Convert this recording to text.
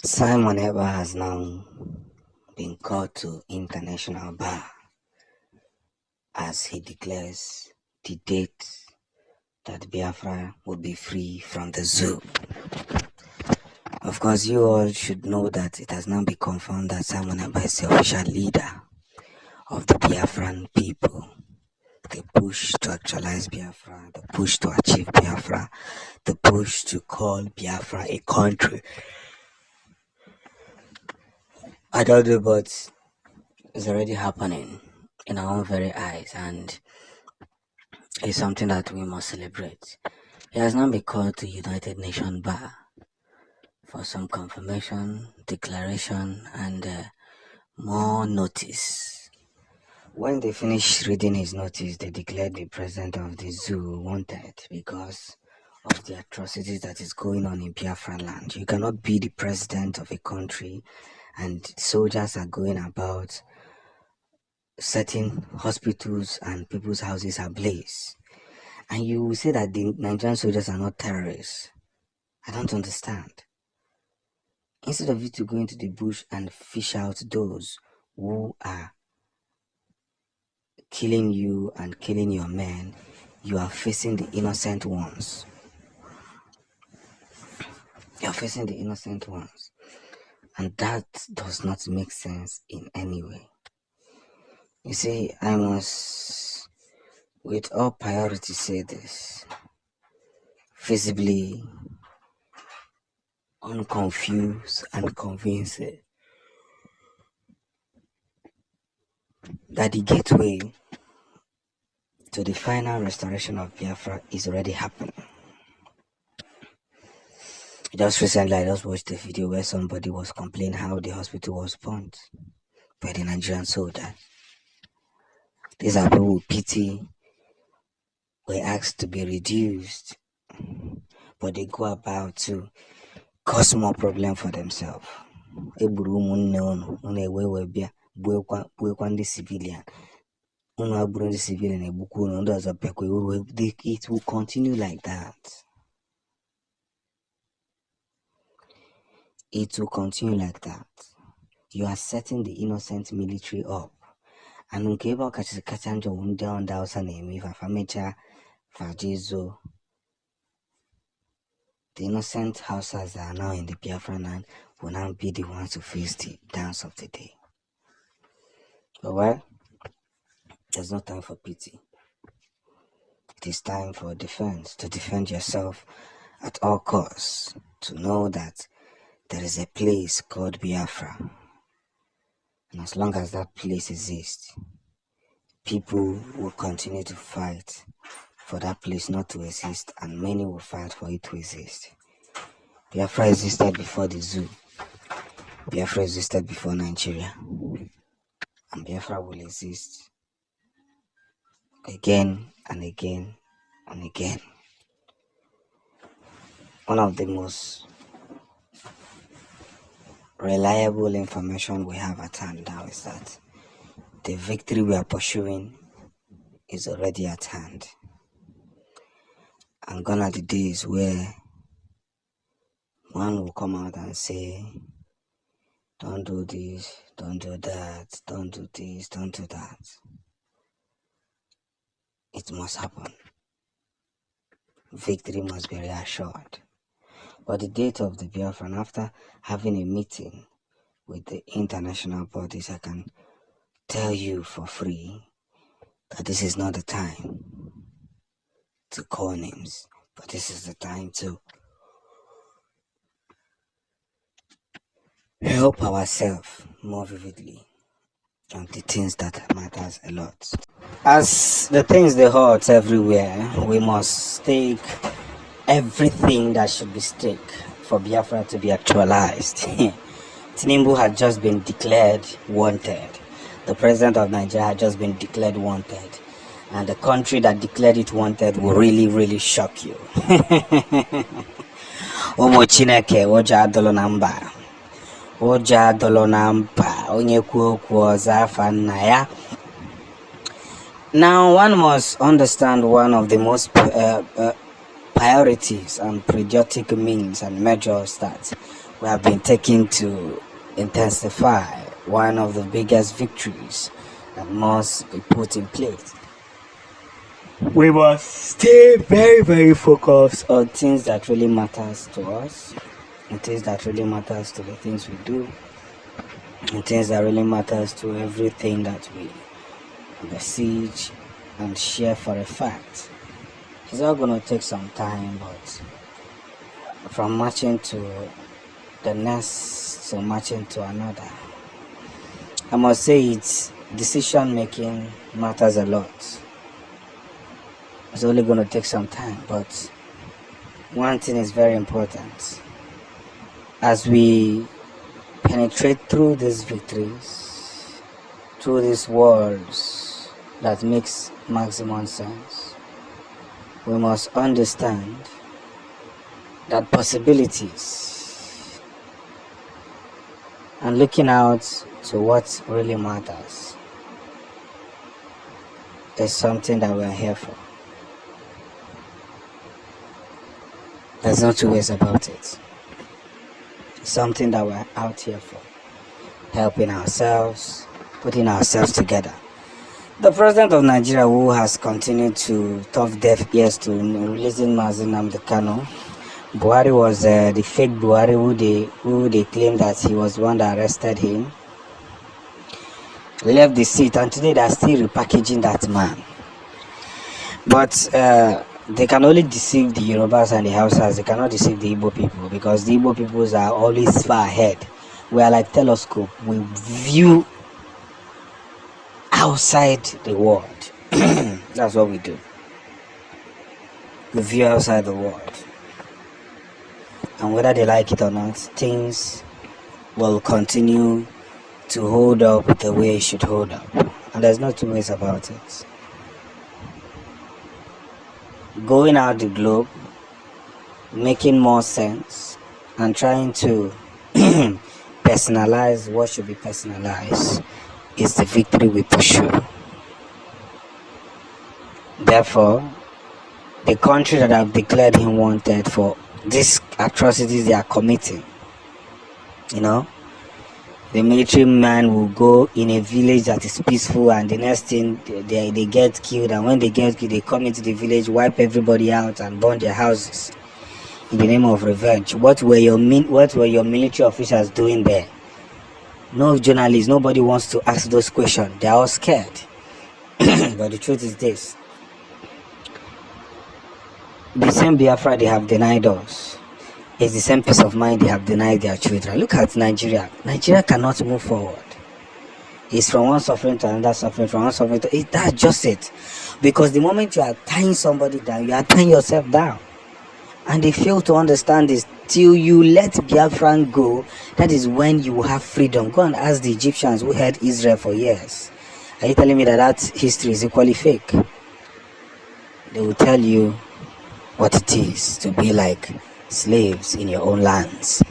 Simon Ekpa has now been called to international bar as he declares the date that Biafra will be free from the zoo. Of course, you all should know that it has now been confirmed that Simon Ekpa is the official leader of the Biafran people. The push to actualize Biafra, the push to achieve Biafra, the push to call Biafra a country. I don't know, but it's already happening in our own very eyes, and it's something that we must celebrate. He has now been called to United Nations Bar for some confirmation, declaration, and more notice. When they finished reading his notice, they declared the president of the zoo wanted because of the atrocities that is going on in Biafra land. You cannot be the president of a country and soldiers are going about setting hospitals and people's houses ablaze. And you will say that the Nigerian soldiers are not terrorists. I don't understand. Instead of you to go into the bush and fish out those who are killing you and killing your men, you are facing the innocent ones. You're facing the innocent ones. And that does not make sense in any way. You see, I must, with all priority, say this. Visibly, unconfused and convinced that the gateway to the final restoration of Biafra is already happening. Just recently, I just watched a video where somebody was complaining how the hospital was bombed by the Nigerian soldier. These are people with pity, were asked to be reduced, but they go about to cause more problem for themselves. Civilian. It will continue like that. It will continue like that. You are setting the innocent military up. And Nkeba Kachanjo won't down name if Fajizo. The innocent houses that are now in the Biafran land will now be the ones to face the dance of the day. But well, there's no time for pity. It is time for defense, to defend yourself at all costs, to know that there is a place called Biafra. And as long as that place exists, people will continue to fight for that place not to exist, and many will fight for it to exist. Biafra existed before the zoo. Biafra existed before Nigeria. And Biafra will exist again and again and again. One of the most reliable information we have at hand now is that the victory we are pursuing is already at hand. And gone are the days where one will come out and say, don't do this, don't do that, don't do this, don't do that. It must happen. Victory must be reassured. But the date of the Biafran, after having a meeting with the international bodies, I can tell you for free that this is not the time to call names, but this is the time to help ourselves more vividly on the things that matters a lot. As the things they hurt everywhere, we must stake everything that should be staked for Biafra to be actualized. Tinubu had just been declared wanted. The president of Nigeria had just been declared wanted. And the country that declared it wanted will really, really shock you. Omo Chineke, Oja Adolonamba. Oja Adolonamba. Onye kuo kuo zafa naya. Now, one must understand one of the most priorities and patriotic means and measures that we have been taking to intensify one of the biggest victories that must be put in place. We must stay very, very focused on things that really matters to us, and things that really matters to the things we do, and things that really matters to everything that we besiege and share for a fact. It's all gonna take some time, but from marching to the next to marching to another, I must say it's decision making matters a lot. It's only gonna take some time, but one thing is very important. As we penetrate through these victories, through these worlds that makes maximum sense, we must understand that possibilities and looking out to what really matters is something that we're here for. There's no two ways about it. It's something that we're out here for. Helping ourselves, putting ourselves together. The president of Nigeria, who has continued to tough deaf ears to releasing Mazi Nnamdi Kanu, Buhari was the fake Buhari who they claim that he was the one that arrested him, left the seat, and today they're still repackaging that man. But they can only deceive the Yorubas and the Hausas. They cannot deceive the Igbo people, because the Igbo peoples are always far ahead. We are like telescope. We view outside the world. That's what we do. We view outside the world. And whether they like it or not, things will continue to hold up the way it should hold up. And there's no two ways about it. Going out the globe, making more sense, and trying to personalize what should be personalized is the victory we pursue. Therefore, the country that have declared him wanted for these atrocities they are committing, the military man will go in a village that is peaceful, and the next thing they get killed, and when they get killed, they come into the village, wipe everybody out, and burn their houses in the name of revenge. What were your military officers doing there? No journalists, nobody wants to ask those questions. They are all scared. But the truth is this: the same Biafra they have denied us is the same peace of mind they have denied their children. Look at Nigeria. Nigeria cannot move forward. It's from one suffering to another suffering, from one suffering to it. That's just it. Because the moment you are tying somebody down, you are tying yourself down. And they fail to understand this. Till you let Biafran go, that is when you will have freedom. Go and ask the Egyptians who held Israel for years. Are you telling me that history is equally fake? They will tell you what it is to be like slaves in your own lands.